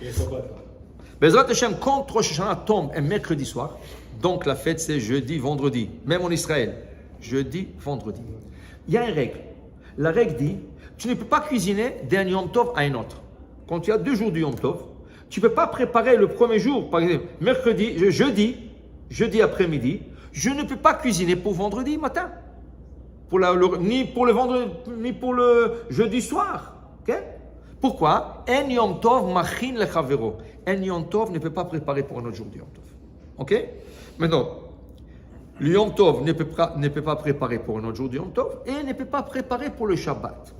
Et Shabbat. Bezrat Hashem, quand Rosh Hashanah tombe un mercredi soir, donc la fête c'est jeudi, vendredi, même en Israël, jeudi, vendredi. Il y a une règle. La règle dit, tu ne peux pas cuisiner d'un Yom Tov à un autre. Quand il y a 2 jours du Yom Tov, tu ne peux pas préparer le premier jour, par exemple, mercredi, jeudi après-midi, je ne peux pas cuisiner pour vendredi matin. Ni pour le vendredi, ni pour le jeudi soir. Okay? Pourquoi? Un Yom Tov machin le chavero. Un Yom Tov ne peut pas préparer pour un autre jour du Yom Tov. Ok? Maintenant, le Yom Tov ne peut pas préparer pour un autre jour du Yom Tov et ne peut pas préparer pour le Shabbat.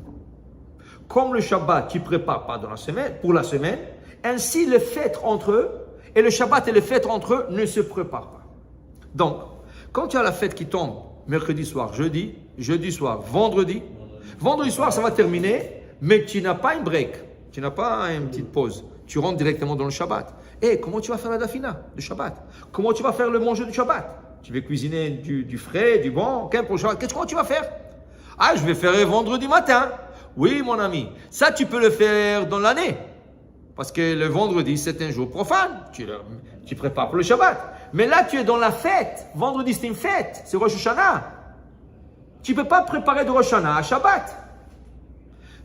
Comme le Shabbat, tu ne prépares pas dans la semaine, pour la semaine, ainsi les fêtes entre eux, et le Shabbat et les fêtes entre eux ne se préparent pas. Donc, quand tu as la fête qui tombe mercredi soir, jeudi soir, vendredi soir, ça va terminer, mais tu n'as pas une break, tu n'as pas une petite pause. Tu rentres directement dans le Shabbat. Et comment tu vas faire la dafina du Shabbat? Comment tu vas faire le manger du Shabbat? Tu vas cuisiner du frais, du bon, pour le Shabbat. Comment tu vas faire? Ah, je vais faire vendredi matin. Oui, mon ami, ça tu peux le faire dans l'année. Parce que le vendredi, c'est un jour profane. Tu prépares pour le Shabbat. Mais là, tu es dans la fête. Vendredi, c'est une fête. C'est Rosh Hashanah. Tu ne peux pas préparer de Rosh Hashanah à Shabbat.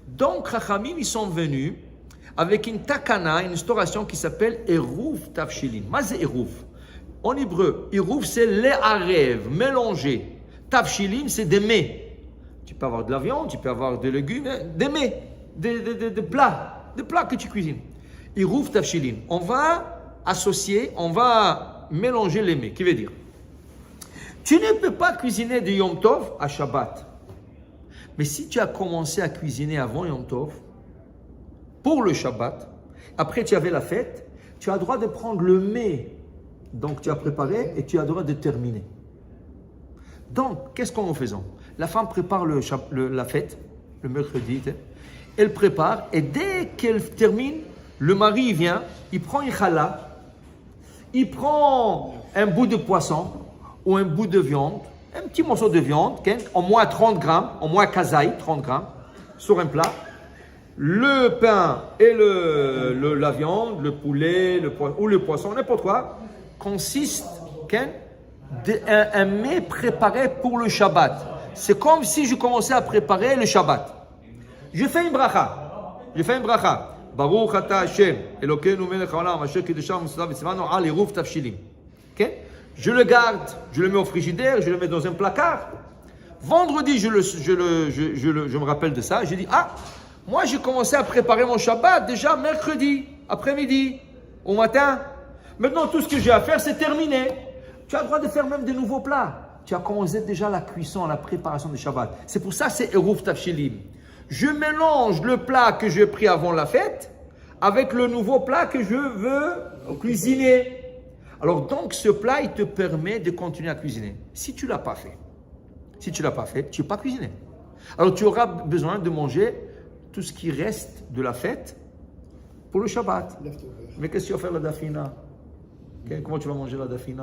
Donc, Chachamim, ils sont venus avec une takana, une instauration qui s'appelle Eruv Tavshilin. Mazé Eruv. En hébreu, Eruv, c'est les arev, mélanger. Tavshilin, c'est des mets. Tu peux avoir de la viande, tu peux avoir des légumes, des mets, des plats que tu cuisines. Eruv Tavshilin. On va associer, on va mélanger les mets. Qui veut dire, tu ne peux pas cuisiner de Yom Tov à Shabbat. Mais si tu as commencé à cuisiner avant Yom Tov, pour le Shabbat, après tu avais la fête, tu as le droit de prendre le mets, donc tu as préparé, et tu as le droit de terminer. Donc, qu'est-ce qu'on en faisant? La femme prépare la fête, le mercredi, elle prépare, et dès qu'elle termine, le mari vient, il prend une challah, il prend un bout de poisson, ou un bout de viande, un petit morceau de viande, au moins 30 grammes, au moins kazaï, 30 grammes, sur un plat. Le pain et la viande, le poulet, ou le poisson, n'importe quoi, consiste d'un mets préparé pour le Shabbat. C'est comme si je commençais à préparer le Shabbat. Je fais une bracha. Baruch ata Hashem, Elokeinu melech haolam, asher kiddushanu mitzvotav v'tzivanu al eruv tavshilim. Je le garde, je le mets au frigidaire, je le mets dans un placard. Vendredi, je me rappelle de ça. J'ai dit, moi j'ai commencé à préparer mon Shabbat déjà mercredi, après-midi, au matin. Maintenant, tout ce que j'ai à faire, c'est terminé. Tu as le droit de faire même des nouveaux plats. Tu as commencé déjà la cuisson, la préparation du Shabbat. C'est pour ça que c'est Eruv Tavshilim. Je mélange le plat que j'ai pris avant la fête avec le nouveau plat que je veux cuisiner. Alors donc, ce plat, il te permet de continuer à cuisiner. Si tu ne l'as pas fait, tu ne peux pas cuisiner. Alors tu auras besoin de manger tout ce qui reste de la fête pour le Shabbat. Mais qu'est-ce que tu vas faire la dafina? Comment tu vas manger la dafina?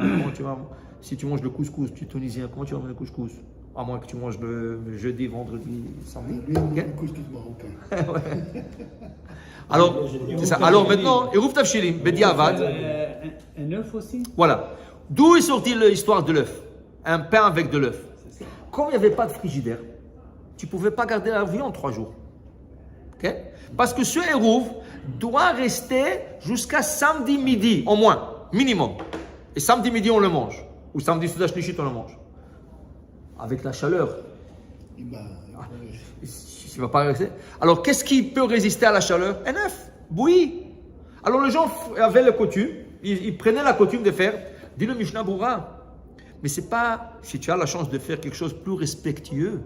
Si tu manges le couscous, tu es tunisien, comment tu vas manger le couscous? À moins que tu manges le jeudi, vendredi, samedi. Le couscous marocain. Ouais. Alors, c'est ça. Alors maintenant, Eruv Tavshilim, Bediavad. Un œuf aussi? Voilà. D'où est sortie l'histoire de l'œuf? Un pain avec de l'œuf. Comme il n'y avait pas de frigidaire, tu ne pouvais pas garder la viande 3 jours. Okay? Parce que ce Eruv doit rester jusqu'à samedi midi, au moins, minimum. Et samedi midi, on le mange. Ou samedi Soudash Nishit, on le mange. Avec la chaleur. Il ne va pas rester. Alors, qu'est-ce qui peut résister à la chaleur? Un œuf, bouilli. Alors, les gens avaient la coutume, ils prenaient la coutume de faire, dit le Mishnah Berurah. Mais c'est pas, si tu as la chance de faire quelque chose de plus respectueux,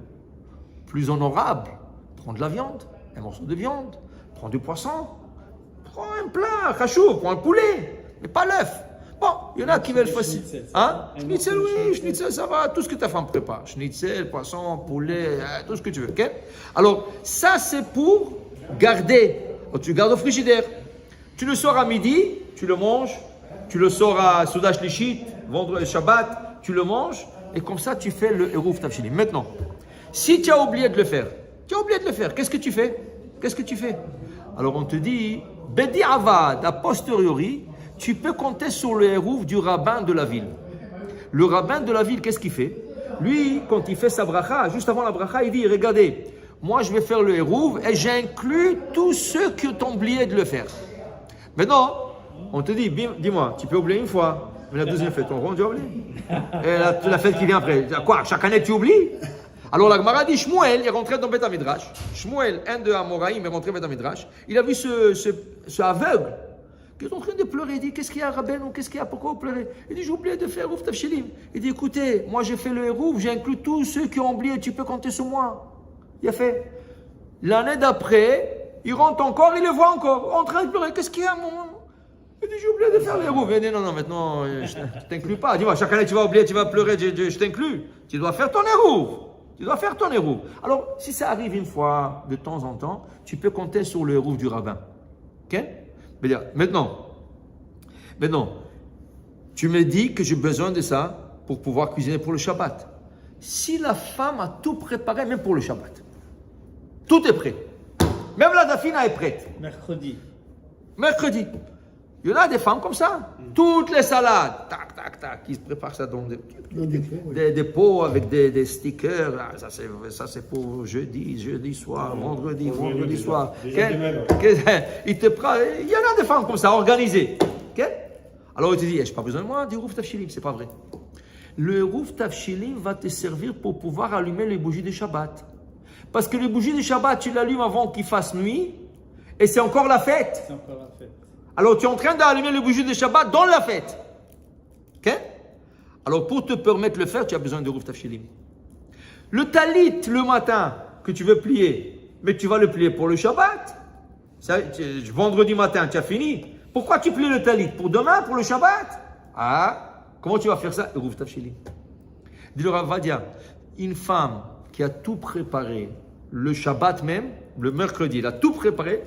plus honorable, prends de la viande, un morceau de viande, prends du poisson, prends un plat, chachou, prends un poulet, mais pas l'œuf. Bon, il y en a qui veulent facile. Hein? Schnitzel, oui, schnitzel, ça va, tout ce que ta femme prépare. Schnitzel, poisson, poulet, tout ce que tu veux. Okay? Alors, ça, c'est pour garder. Alors, tu le gardes au frigidaire. Tu le sors à midi, tu le manges. Tu le sors à Soudash Lishit, vendredi, Shabbat, tu le manges. Et comme ça, tu fais le Eruv Tavshilim. Maintenant, si tu as oublié de le faire, qu'est-ce que tu fais? Alors, on te dit, Bedi Avad, a posteriori, tu peux compter sur le hérouf du rabbin de la ville. Le rabbin de la ville, qu'est-ce qu'il fait? Lui, quand il fait sa bracha, juste avant la bracha, il dit, regardez, moi je vais faire le hérouf et j'inclus tous ceux qui ont oublié de le faire. Maintenant, on te dit, dis-moi, tu peux oublier une fois, mais la deuxième fête, on va oublier. Et la fête qui vient après, quoi, chaque année tu oublies? Alors la Gemara dit, Shmuel est rentré dans Beth Midrash. Shmuel, un de Amoraïm, est rentré dans Beth Midrash. Il a vu ce aveugle qui est en train de pleurer. Il dit, qu'est-ce qu'il y a, Rabbeinu? Qu'est-ce qu'il y a? Pourquoi vous pleurez? Il dit, j'ai oublié de faire Hérouf Tavshilim. Il dit, écoutez, moi j'ai fait le Hérouf, j'ai inclus tous ceux qui ont oublié, tu peux compter sur moi. Il a fait. L'année d'après, il rentre encore, il le voit encore, en train de pleurer. Qu'est-ce qu'il y a, mon? Il dit, j'ai oublié de faire le Hérouf. Il dit, non, maintenant, je ne t'inclus pas. Dis-moi, chaque année tu vas oublier, tu vas pleurer, je t'inclus. Tu dois faire ton Hérouf. Tu dois faire ton hérouf. Alors, si ça arrive une fois, de temps en temps, tu peux compter sur le hérouf du rabbin. Ok? Maintenant, tu me dis que j'ai besoin de ça pour pouvoir cuisiner pour le Shabbat. Si la femme a tout préparé, même pour le Shabbat, tout est prêt. Même la dafina est prête. Mercredi. Il y en a des femmes comme ça. Toutes les salades, tac, tac, tac, ils se préparent ça dans des pots avec des stickers. Ah, ça c'est pour jeudi soir, vendredi soir. Il y en a des femmes comme ça, organisées. Okay? Alors il te dit, je n'ai pas besoin de moi du Hérouf Tavshilim, c'est pas vrai. Le Hérouf Tavshilim va te servir pour pouvoir allumer les bougies de Shabbat. Parce que les bougies de Shabbat, tu l'allumes avant qu'il fasse nuit, et c'est encore la fête. C'est encore la fête. Alors, tu es en train d'allumer le bougie de Shabbat dans la fête. Ok? Alors, pour te permettre de le faire, tu as besoin de Hérouf Tavshilim. Le talit, le matin, que tu veux plier, mais tu vas le plier pour le Shabbat. Vendredi matin, tu as fini. Pourquoi tu plies le talit? Pour demain, pour le Shabbat? Ah, comment tu vas faire ça? Hérouf Tavshilim. Dit le Rav Vadia, une femme qui a tout préparé, le Shabbat même, le mercredi, elle a tout préparé,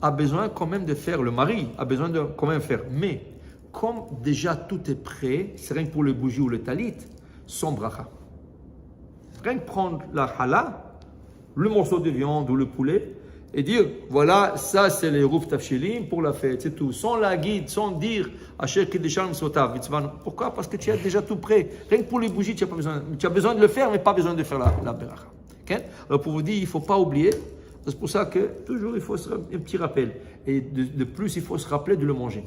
a besoin quand même de faire, le mari a besoin de quand même faire. Mais comme déjà tout est prêt, c'est rien que pour le bougie ou le talit, sans bracha. Rien que prendre la challah, le morceau de viande ou le poulet, et dire, voilà, ça c'est le Hérouf Tavshilim pour la fête, c'est tout. Sans la guide, sans dire, Asher Kiddushan Sotav. Pourquoi? Parce que tu as déjà tout prêt. Rien que pour les bougies, tu as pas besoin. Tu as besoin de le faire, mais pas besoin de faire la bracha. Okay? Alors pour vous dire, il ne faut pas oublier. C'est pour ça que toujours il faut un petit rappel. Et de plus, il faut se rappeler de le manger.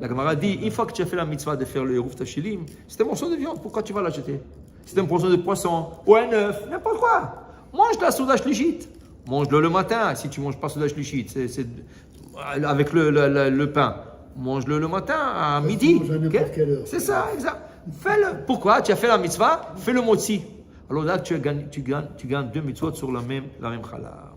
La Gemara dit, une fois que tu as fait la mitzvah de faire le Hérouf Tavshilim, c'est un morceau de viande, pourquoi tu vas l'acheter? C'est un morceau de poisson, ou un œuf, n'importe quoi. Mange la souda shlichit. Mange-le le matin. Si tu ne manges pas souda shlichit, c'est avec le pain. Mange-le le matin, à midi. Okay? C'est ça, exact. Fais-le. Pourquoi? Tu as fait la mitzvah, fais le motzi. Alors là, tu gagnes 2 mitzvot sur la même challah.